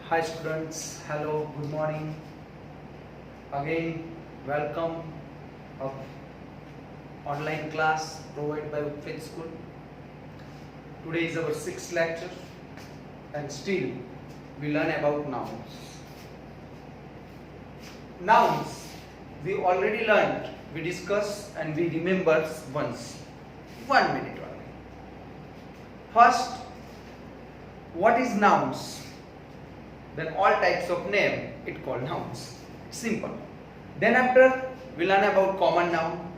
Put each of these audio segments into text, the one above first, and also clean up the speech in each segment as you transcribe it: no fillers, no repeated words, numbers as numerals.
Hi students, hello, good morning. Again, welcome of online class provided by Upfit School. Today is our sixth lecture and still we learn about nouns. Nouns, we already learned, we discussed and we remember once. 1 minute only. First, what is nouns? Then all types of name it called nouns. Simple. Then after we learn about common noun,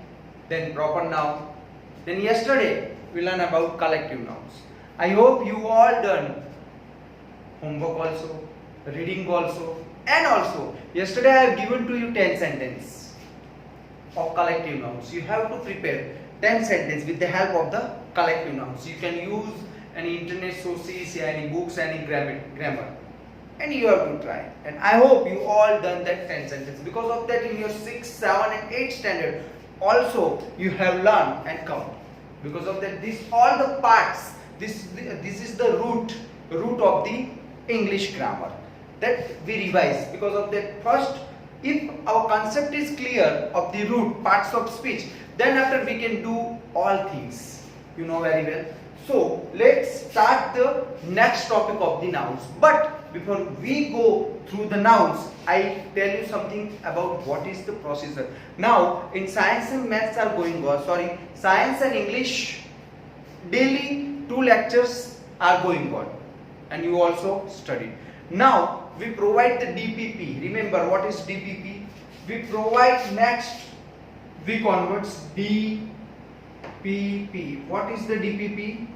then proper noun. Then yesterday we learn about collective nouns. I hope you all done homework also, reading also, and also yesterday I have given to you 10 sentences of collective nouns. You have to prepare 10 sentences with the help of the collective nouns. You can use any internet sources, any books, any grammar. And you have to try, and I hope you all done that 10 sentences. Because of that, in your 6, 7 and 8 standard also you have learned and count. Because of that, this all the parts, this is the root of the English grammar that we revise. Because of that, first, if our concept is clear of the root parts of speech, then after we can do all things, you know very well. So let's start the next topic of the nouns. But before we go through the nouns, I tell you something about what is the procedure. Now in science and maths are going on, science and English daily 2 lectures are going on and you also studied. Now we provide the DPP. Remember what is DPP? We provide next week onwards DPP. What is the DPP?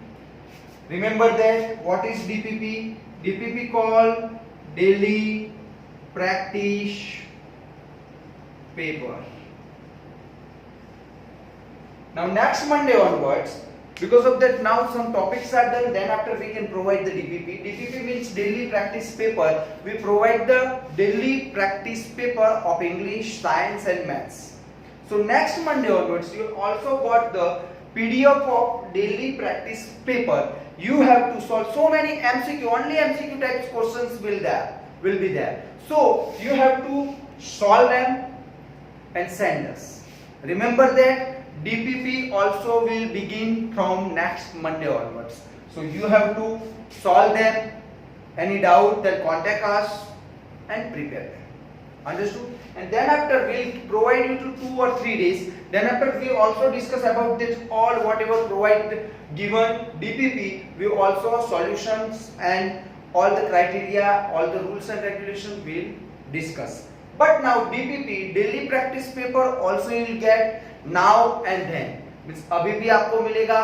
Remember that what is DPP? DPP called daily practice paper. Now next Monday onwards, because of that now some topics are done, then after we can provide the DPP. DPP means daily practice paper. We provide the daily practice paper of English, science and maths. So next Monday onwards you also got the PDF of daily practice paper. You have to solve so many MCQ, only MCQ types questions will be there. So you have to solve them and send us. Remember that DPP also will begin from next Monday onwards. So you have to solve them. Any doubt, then contact us and prepare them. Understood? And then after we'll provide you to 2 or 3 days. Then after we also discuss about this all whatever provide given DPP, we also solutions and all the criteria, all the rules and regulations will discuss. But now DPP daily practice paper also you will get now and then. Means अभी भी आपको मिलेगा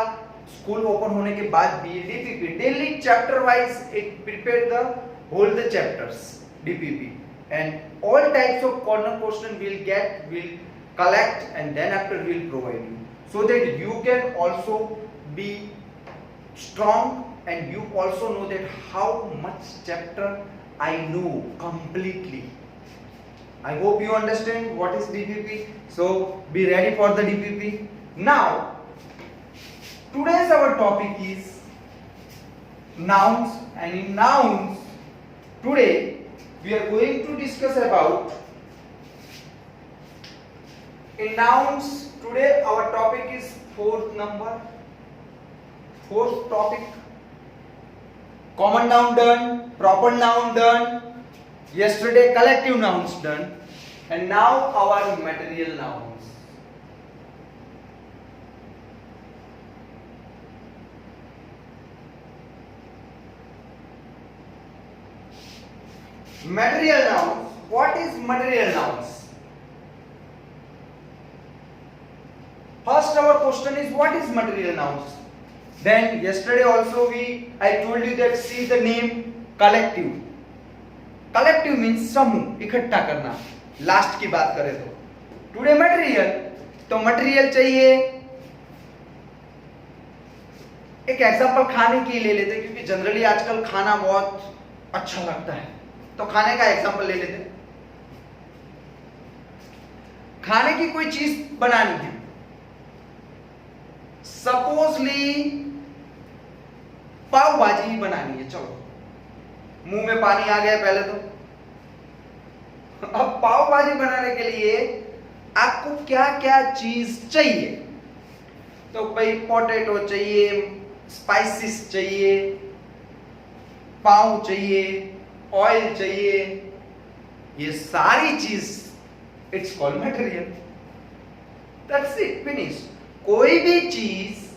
school open होने के बाद भी DPP daily chapter wise it prepare the whole the chapters DPP. And all types of corner question will collect and then after we'll provide you, so that you can also be strong and you also know that how much chapter I know completely. I hope you understand what is DPP. So be ready for the DPP. Now today's our topic is nouns, and in nouns today we are going to discuss about in nouns. Today our topic is fourth topic. Common noun done, proper noun done, yesterday collective nouns done, and now our material nouns. Material nouns. What is material nouns? First our question is what is material nouns? Then yesterday also I told you that see the name collective. Collective means समूह, इकट्ठा करना. Last की बात करें तो today material, तो material चाहिए. एक एग्जांपल खाने की ले लेते हैं क्योंकि जनरली आजकल खाना बहुत अच्छा लगता है, तो खाने का एग्जांपल ले लेते हैं. खाने की कोई चीज बनानी है, सपोजली पाव भाजी बनानी है, चलो मुंह में पानी आ गया पहले तो। अब पाव भाजी बनाने के लिए आपको क्या क्या चीज चाहिए? तो भाई पोटैटो चाहिए, स्पाइसेस चाहिए, पाव चाहिए, ऑयल चाहिए, ये सारी चीज it's called material. That's it, finish. कोई भी चीज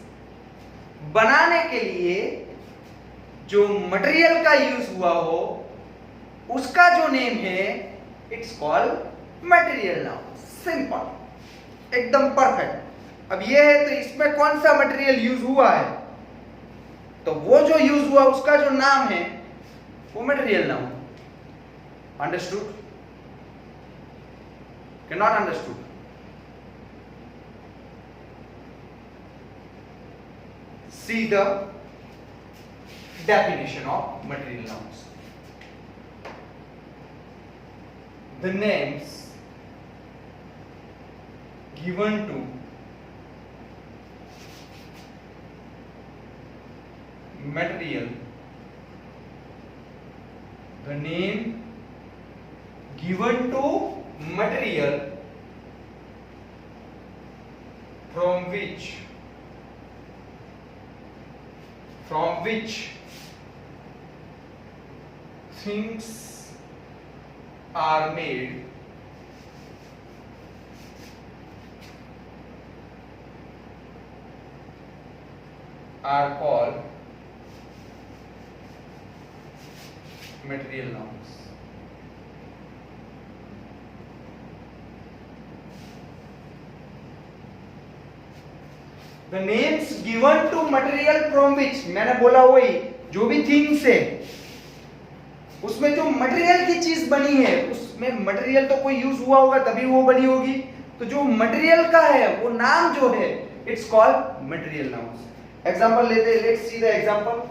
बनाने के लिए जो मटेरियल का यूज हुआ हो उसका जो नेम है it's called material noun. Simple, एकदम परफेक्ट। अब ये है तो इसमें कौन सा मटेरियल यूज हुआ है, तो वो जो यूज हुआ उसका जो नाम है वो material noun. Understood? Can not understood? See the definition of material nouns. The names given to material, the name given to material from which things are made are called material nouns. The names given to material from which, मैंने बोला वही, जो भी things है उसमें जो material की चीज बनी है, उसमें मटेरियल तो कोई यूज हुआ होगा तभी वो बनी होगी, तो जो मटेरियल का है वो नाम जो है it's called material nouns. Example लेते हैं, लेट्स सी द एग्जांपल।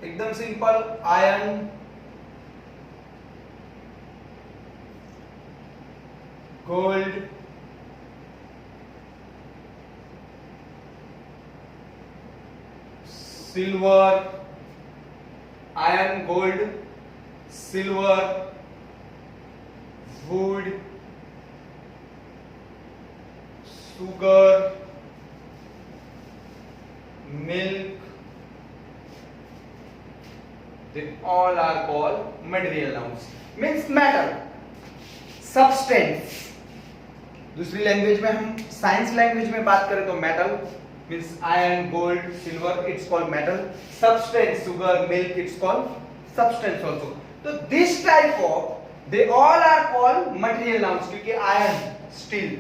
एकदम simple, iron, gold, silver, iron, gold, silver, would, sugar, milk, they all are called material nouns. Means matter, substance. दूसरी लैंग्वेज में, हम साइंस लैंग्वेज में बात करें तो metal means iron, gold, silver, it's called metal. Substance, sugar, milk, it's called substance also. तो this type of they all are called material nouns, क्योंकि iron steel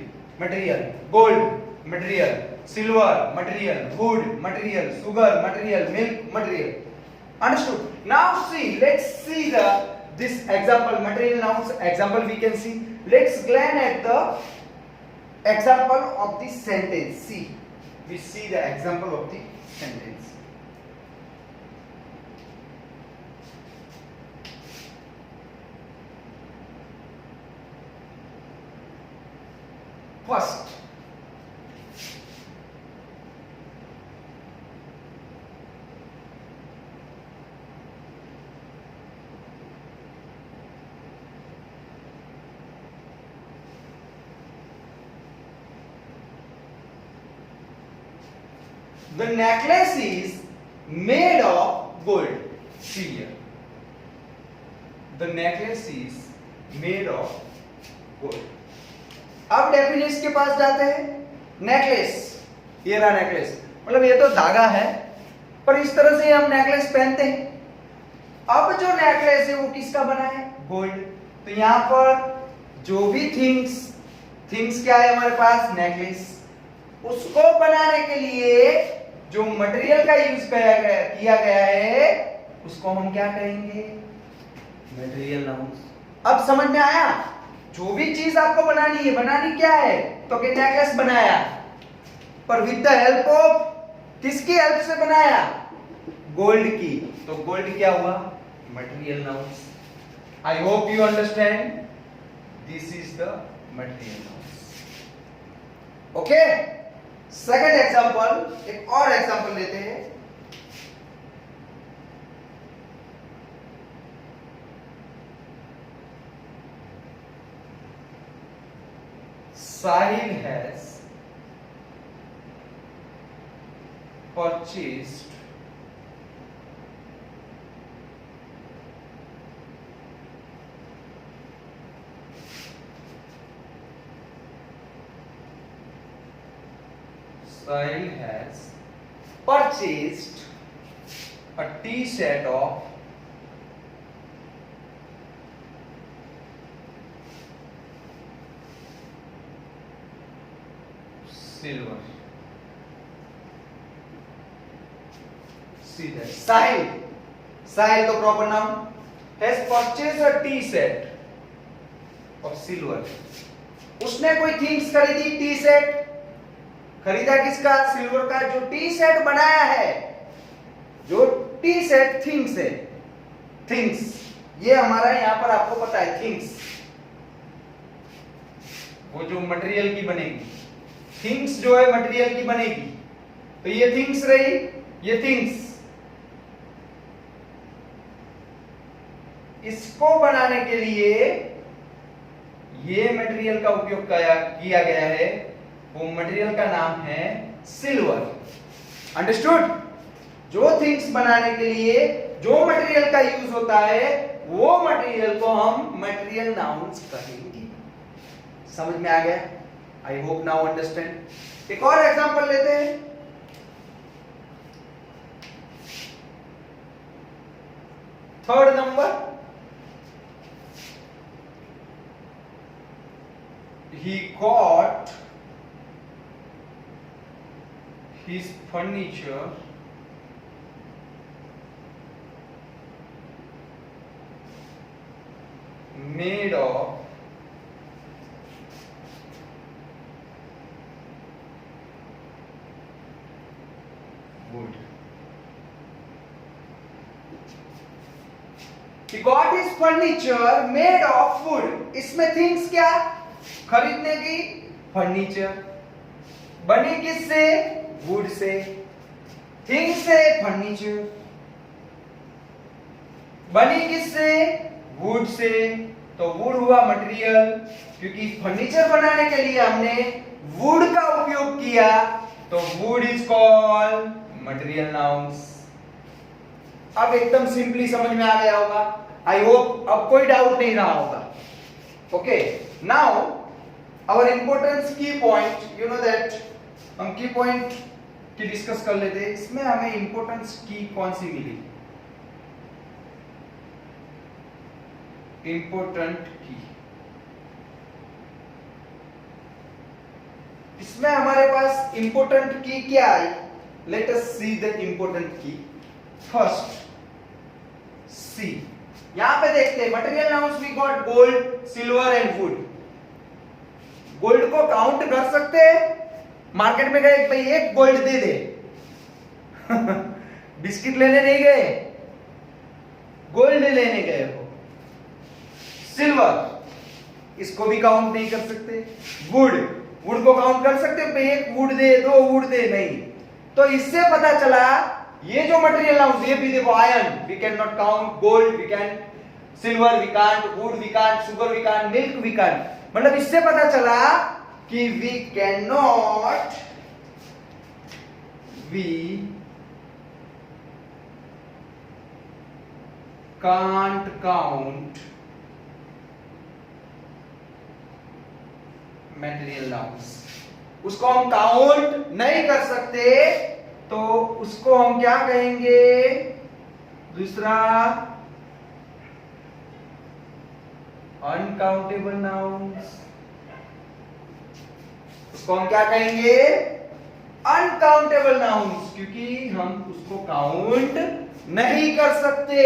material, gold material, silver material, wood material, sugar material, milk material. Understood? Now see, let's see this example, material nouns example we can see. Let's glance at the example of the sentence. See, we see the example of the sentence. First, the necklace is made of gold. See here. The necklace is made of gold. अब definition के पास जाते हैं। Necklace, ये रहा necklace, मतलब ये तो धागा है पर इस तरह से हम नेकलेस पहनते हैं। अब जो नेकलेस है वो किसका बना है? गोल्ड। तो यहाँ पर जो भी थिंग्स क्या है हमारे पास? नेकलेस। उसको बनाने के लिए जो मटेरियल का यूज किया गया है उसको हम क्या कहेंगे? Material nouns. अब समझ में आया? जो भी चीज आपको बनानी है, बनानी क्या है? तो कि नेकलेस बनाया, पर विद द हेल्प ऑफ किसकी हेल्प से बनाया? गोल्ड की। तो गोल्ड क्या हुआ? Material nouns. I hope you understand. This is the material nouns. Okay, second example, एक और एग्जांपल लेते हैं. Sahil has purchased a tea set of silver. See that Sahil the proper noun has purchased a tea set of silver. उसने कोई things खरीदी, T set खरीदा किसका? Silver का. जो टी सेट बनाया है, जो टी सेट थिंग्स है, थिंग्स ये हमारा यहां पर आपको पता है थिंग्स, वो जो मटेरियल की बनेगी, थिंग्स जो है मटेरियल की बनेगी, तो ये थिंग्स रही, ये थिंग्स. इसको बनाने के लिए ये मटेरियल का उपयोग किया गया है, वो मटेरियल का नाम है सिल्वर. अंडरस्टूड? जो थिंग्स बनाने के लिए जो मटेरियल का यूज होता है, वो मटेरियल को हम मटेरियल नाउन्स कहेंगे. समझ में आ गया? I hope now understand. एक और एग्जांपल लेते हैं. Third number, he got his furniture made of wood. He got his furniture made of wood. इसमें थिंग्स क्या? खरीदने की फर्नीचर, बनी किससे? Would say. थिंग से फर्नीचर, बनी किससे? Would say. तो वुड हुआ मटेरियल, क्योंकि फर्नीचर बनाने के लिए हमने वुड का उपयोग किया, तो would is called material nouns. अब एकदम सिंपली समझ में आ गया होगा. आई होप अब कोई डाउट नहीं रहा होगा. Okay, now our importance key point, you know that हम की पॉइंट की डिस्कस कर लेते हैं. इसमें हमें इंपॉर्टेंस की कौन सी मिली? इंपॉर्टेंट की. इसमें हमारे पास इंपॉर्टेंट की क्या आई? Let us see the important की. फर्स्ट सी, यहां पे देखते हैं material nouns we got gold, silver and wood. Gold को काउंट कर सकते हैं? मार्केट में गए, भाई एक गोल्ड दे दे. बिस्किट लेने नहीं गए, गोल्ड लेने गए हो. सिल्वर, इसको भी काउंट नहीं कर सकते. वुड, वुड को काउंट कर सकते हो? भाई एक वुड दे, दो वुड दे, नहीं. तो इससे पता चला ये जो मटेरियल नाउन्स, ये भी देखो, iron we can not count, gold we can, silver we can't, wood we can't, sugar we can't, milk we can't. मतलब इससे पता चला कि we can not, we can't count material nouns. उसको हम काउंट नहीं कर सकते, तो उसको हम क्या कहेंगे? दूसरा, अनकाउंटेबल नाउन्स. उसको हम क्या कहेंगे? अनकाउंटेबल नाउन्स, क्योंकि हम उसको काउंट नहीं कर सकते.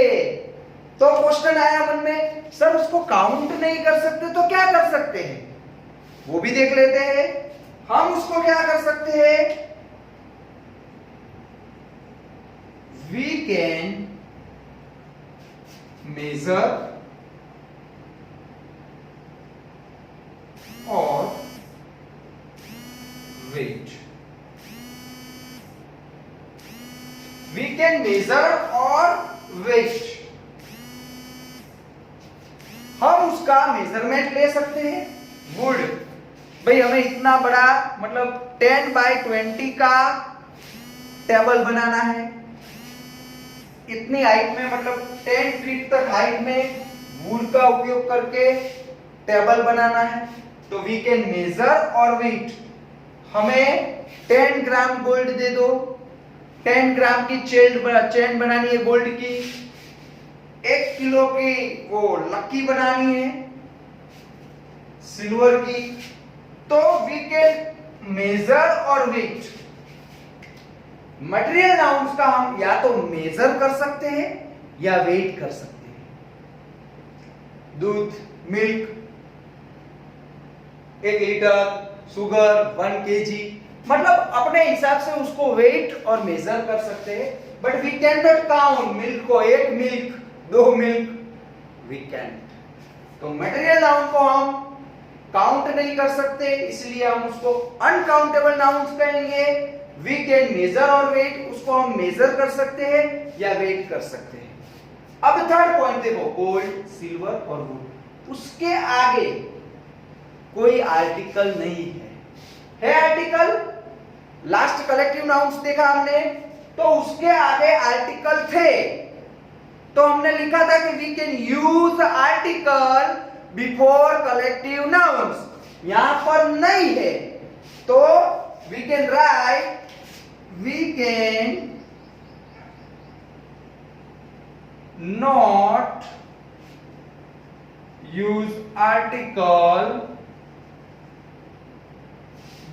तो क्वेश्चन आया मन में, सर उसको काउंट नहीं कर सकते तो क्या कर सकते हैं? वो भी देख लेते हैं. हम उसको क्या कर सकते हैं? We can measure or weight. We can measure or weight. हम उसका मेजरमेंट ले सकते हैं. वुड, भाई हमें इतना बड़ा मतलब 10 बाय 20 का टेबल बनाना है. इतनी हाइट में मतलब 10 फीट तक हाइट में वुड का उपयोग करके टेबल बनाना है. तो वी कैन मेजर और वेट. हमें 10 ग्राम गोल्ड दे दो, 10 ग्राम की चेन बनानी है गोल्ड की, 1 किलो की वो लक्की बनानी है सिल्वर की. तो वी कैन मेजर और वेट. मटेरियल नाउन्स का हम या तो मेजर कर सकते हैं या वेट कर सकते हैं. दूध, मिल्क 1 लीटर, शुगर 1 केजी, मतलब अपने हिसाब से उसको वेट और मेजर कर सकते हैं. But we can not count milk को 1 मिल्क 2 मिल्क, वी कैन. तो मटेरियल नाउन को हम काउंट नहीं कर सकते, इसलिए हम उसको अनकाउंटेबल नाउन्स कहेंगे. वी कैन मेजर और वेट, उसको हम मेजर कर सकते हैं या वेट कर सकते हैं. अब थर्ड पॉइंट देखो, गोल्ड, सिल्वर और वुड. उसके आगे कोई आर्टिकल नहीं है आर्टिकल? लास्ट कलेक्टिव नाउन्स देखा हमने, तो उसके आगे आर्टिकल थे. तो हमने लिखा था कि we can use article before collective nouns. यहां पर नहीं है, तो we can write we can not use article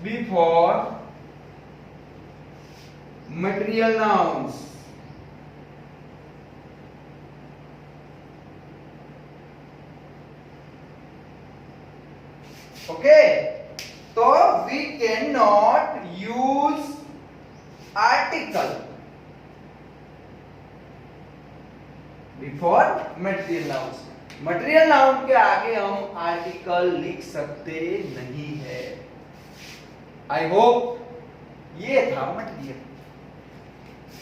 before material nouns. Okay, so we cannot use article before material nouns. material noun के आगे हम आर्टिकल लिख सकते नहीं है. आई होप ये था मटेरियल.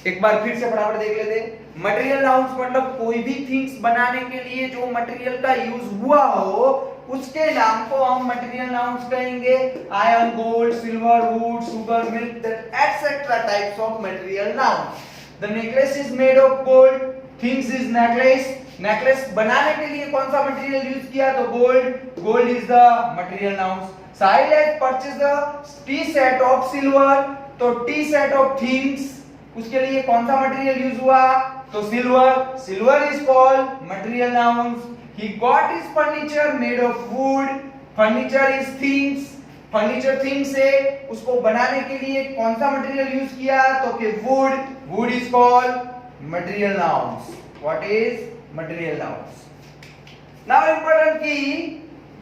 एक बार फिर से फटाफट देख लेते. मटेरियल नाउन्स मतलब कोई भी थिंग्स बनाने के लिए जो मटेरियल का यूज हुआ हो उसके नाम को हम मटेरियल नाउन्स कहेंगे. Iron, gold, silver, would, sugar, milk, etcetera types of material nouns. The necklace is made of gold. Things is necklace. Necklace बनाने के लिए कौन सा मटेरियल यूज किया? तो gold. Gold is the material nouns. Sahil has purchased a tea set of silver. तो T set of things, उसके लिए कौन सा मटेरियल यूज हुआ? तो silver. Silver is called material nouns. He got his furniture made of wood. Furniture is things. Furniture things है, उसको बनाने के लिए कौन सा मटेरियल यूज किया? तो कि would. Would is called material nouns. What is material nouns? Now important की,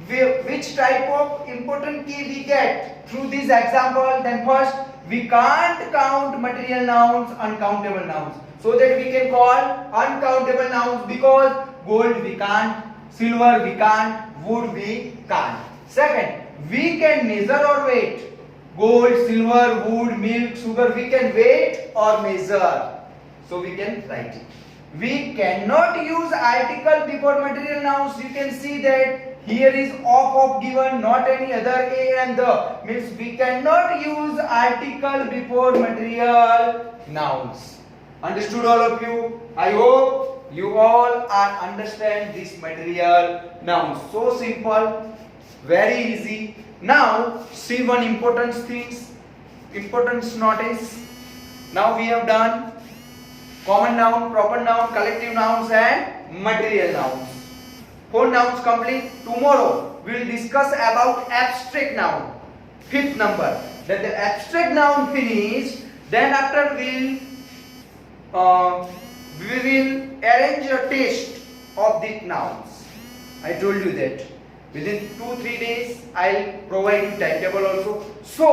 which type of important key we get through this example? Then first, we can't count material nouns, uncountable nouns, so that we can call uncountable nouns, because gold we can't, silver we can't, wood we can't. Second, we can measure or weight. Gold, silver, wood, milk, sugar, we can weight or measure, so we can write it. We cannot use article before material nouns. You can see that here is of given, not any other, a and the, means we cannot use article before material nouns. Understood all of you? I hope you all are understand this material nouns. So simple, very easy. Now see one important things, importance notice. Now we have done common noun, proper noun, collective nouns and material nouns. 4 nouns complete. Tomorrow we will discuss about abstract noun. 5th number. That the abstract noun finished, then after we will arrange a test of these nouns. I told you that within 2-3 days I will provide you timetable also. So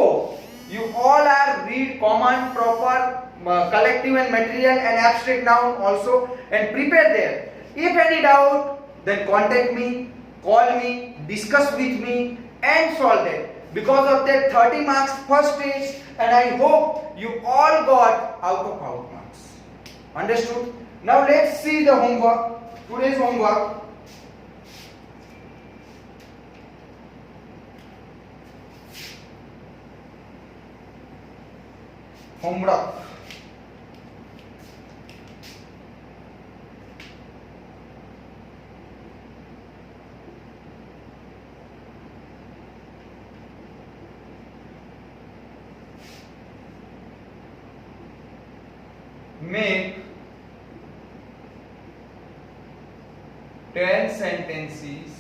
you all are read common, proper, collective and material and abstract noun also, and prepare there. If any doubt, then contact me, call me, discuss with me, and solve it. Because of that 30 marks first stage, and I hope you all got out of out marks. Understood? Now let's see the homework. Today's homework. Homework. Make 10 sentences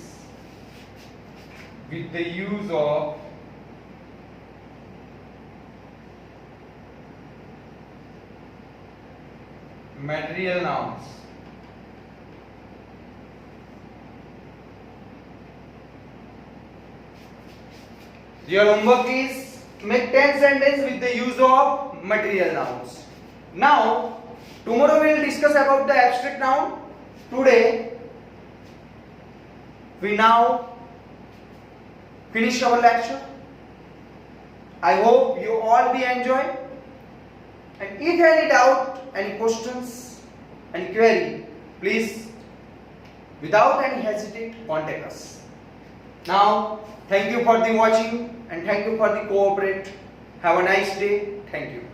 with the use of material nouns. Your homework is make 10 sentences with the use of material nouns. Now, tomorrow we will discuss about the abstract noun. Today, we now finish our lecture. I hope you all be enjoy. And if any doubt, any questions, any query, please, without any hesitate, contact us. Now, thank you for the watching and thank you for the cooperate. Have a nice day. Thank you.